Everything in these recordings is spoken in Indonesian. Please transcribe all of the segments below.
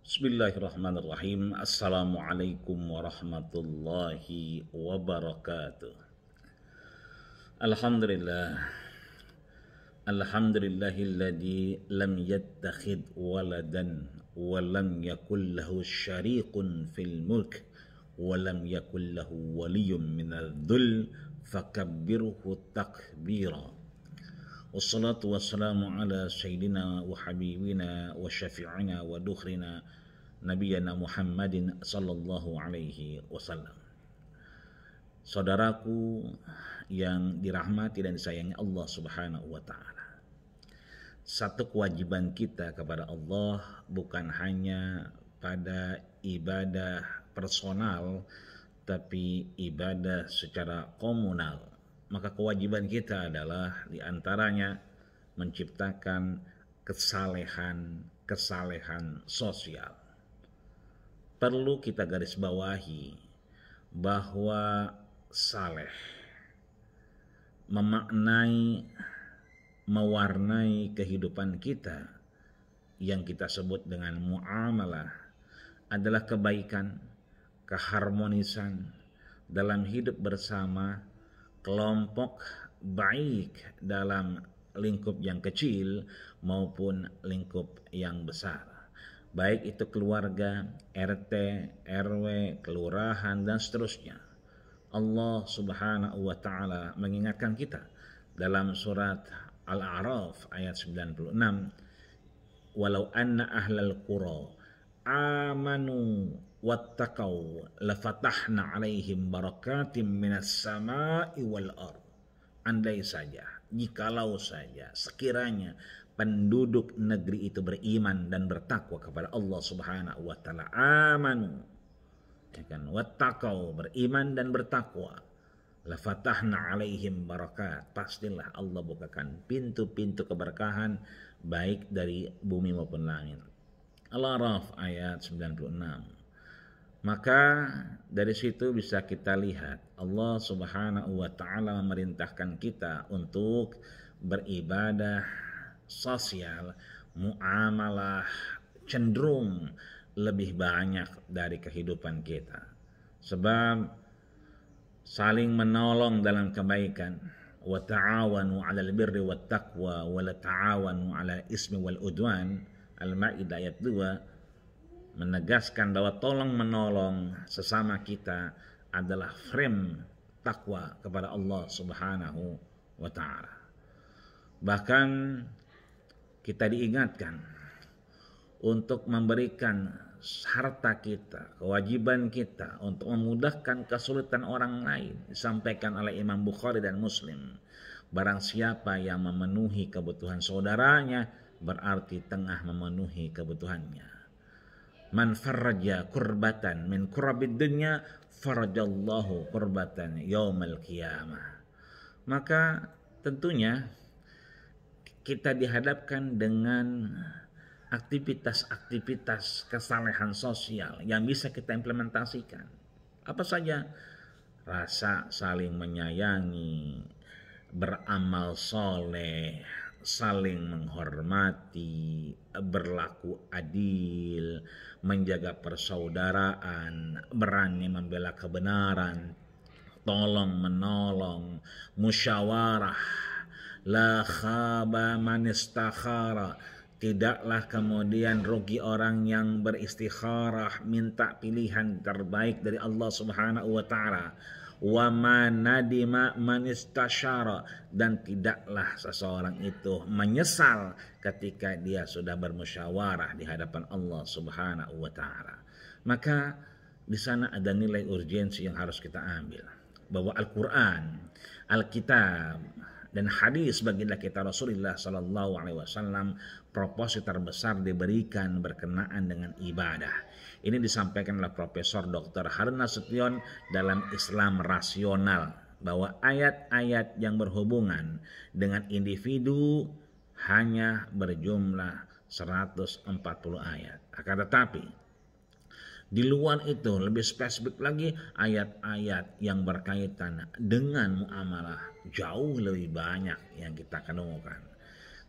Bismillahirrahmanirrahim. Assalamualaikum warahmatullahi wabarakatuh. Alhamdulillah. Alhamdulillahilladzi lam yattakhid waladan wa lam yakul lahu syariqun fil mulk wa lam yakul lahu waliyyun minadh dhul fakabbirhu takbira. Wassalatu wassalamu ala sayyidina wa habibina wa syafi'ina wa dukhrina nabiyana Muhammadin sallallahu alaihi wasallam. Saudaraku yang dirahmati dan disayangi Allah Subhanahu wa taala. Satu kewajiban kita kepada Allah bukan hanya pada ibadah personal tapi ibadah secara komunal. Maka kewajiban kita adalah diantaranya menciptakan kesalehan sosial. Perlu kita garis bawahi bahwa saleh mewarnai kehidupan kita yang kita sebut dengan muamalah adalah kebaikan, keharmonisan dalam hidup bersama, kelompok baik dalam lingkup yang kecil maupun lingkup yang besar. Baik itu keluarga, RT, RW, kelurahan, dan seterusnya. Allah Subhanahu wa ta'ala mengingatkan kita dalam surat Al-A'raf ayat 96. Walau anna ahlal qura amanu wattaqau lafatahna alaihim barakatim minas sama'i wal ard. Andai saja, jikalau saja, sekiranya penduduk negeri itu beriman dan bertakwa kepada Allah Subhanahu wa taala, amanu, ya kan, wattaqau, beriman dan bertakwa, lafatahna alaihim barakat, pastilah Allah bukakan pintu-pintu keberkahan baik dari bumi maupun langit. Al-A'raf ayat 96. Maka dari situ bisa kita lihat Allah Subhanahu wa ta'ala memerintahkan kita untuk beribadah sosial, muamalah cenderung lebih banyak dari kehidupan kita. Sebab saling menolong dalam kebaikan. Wa ta'awanu 'alal birri wat taqwa wa la ta'awanu 'alal ismi wal udwan. Al-Maidah ayat 2 menegaskan bahwa tolong menolong sesama kita adalah frame takwa kepada Allah Subhanahu wa ta'ala. Bahkan kita diingatkan untuk memberikan harta kita, kewajiban kita untuk memudahkan kesulitan orang lain. Disampaikan oleh Imam Bukhari dan Muslim, barang siapa yang memenuhi kebutuhan saudaranya berarti tengah memenuhi kebutuhannya. Man farraja kurbatan min kurabid dunya farajallahu kurbatan yaumal qiyamah. Maka tentunya kita dihadapkan dengan aktivitas-aktivitas kesalehan sosial yang bisa kita implementasikan. Apa saja? Rasa saling menyayangi, beramal soleh, saling menghormati, berlaku adil, menjaga persaudaraan, berani membela kebenaran, tolong menolong, musyawarah, la khaba man istakhara, tidaklah kemudian rugi orang yang beristikharah, minta pilihan terbaik dari Allah Subhanahu wa ta'ala. Wa man nadima man istasyara, dan tidaklah seseorang itu menyesal ketika dia sudah bermusyawarah di hadapan Allah Subhanahu wa taala. Maka di sana ada nilai urgensi yang harus kita ambil, bahwa Al-Qur'an, Alkitab dan hadis baginda kita Rasulullah sallallahu alaihi wasallam proporsi terbesar diberikan berkenaan dengan ibadah. Ini disampaikan oleh Profesor Dr. Harun Nasution dalam Islam Rasional, bahwa ayat-ayat yang berhubungan dengan individu hanya berjumlah 140 ayat. Akan tetapi di luar itu lebih spesifik lagi, ayat-ayat yang berkaitan dengan muamalah jauh lebih banyak yang kita ketemukan.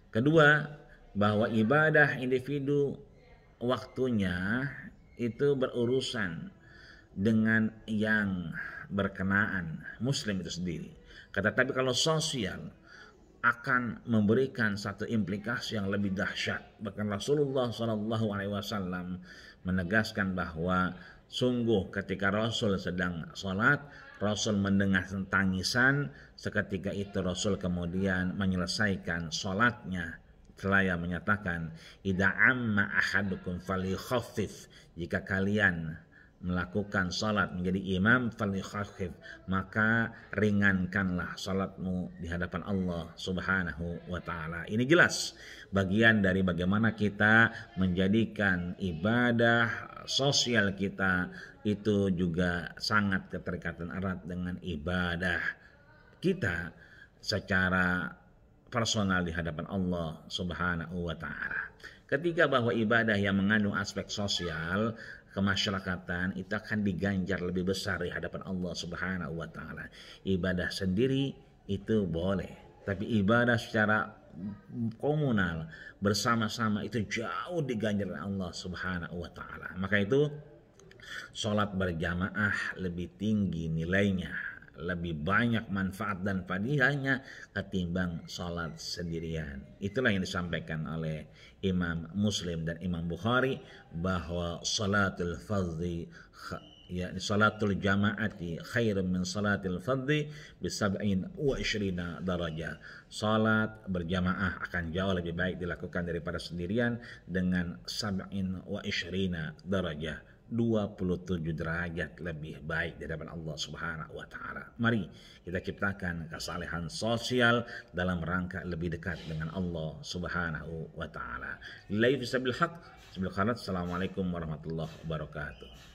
Kedua, bahwa ibadah individu waktunya itu berurusan dengan yang berkenaan muslim itu sendiri. Tetapi kalau sosial akan memberikan satu implikasi yang lebih dahsyat. Bahkan Rasulullah SAW menegaskan bahwa sungguh ketika Rasul sedang sholat, Rasul mendengar tangisan, seketika itu Rasul kemudian menyelesaikan sholatnya. Seraya menyatakan, idza amma ahadukum falyukhaffif, jika kalian melakukan salat menjadi imam falyukhaffif, maka ringankanlah salatmu di hadapan Allah Subhanahu wa taala. Ini jelas bagian dari bagaimana kita menjadikan ibadah sosial kita itu juga sangat keterikatan erat dengan ibadah kita secara personal di hadapan Allah Subhanahu wa taala. Ketika bahwa ibadah yang mengandung aspek sosial kemasyarakatan itu akan diganjar lebih besar di hadapan Allah Subhanahu wa taala. Ibadah sendiri itu boleh, tapi ibadah secara komunal bersama-sama itu jauh diganjar oleh Allah Subhanahu wa taala. Maka itu salat berjamaah lebih tinggi nilainya, lebih banyak manfaat dan fadilahnya ketimbang salat sendirian. Itulah yang disampaikan oleh Imam Muslim dan Imam Bukhari, bahwa salatul fardhi salatul jamaati khairun min salatil fardhi bisab'in wa isyrina darajah. Salat berjamaah akan jauh lebih baik dilakukan daripada sendirian dengan sab'in wa isyrina darajah, 27 derajat lebih baik di hadapan Allah Subhanahu wa taala. Mari kita ciptakan kesalehan sosial dalam rangka lebih dekat dengan Allah Subhanahu wa taala. Lillahi fisabilil haq. Assalamualaikum warahmatullahi wabarakatuh.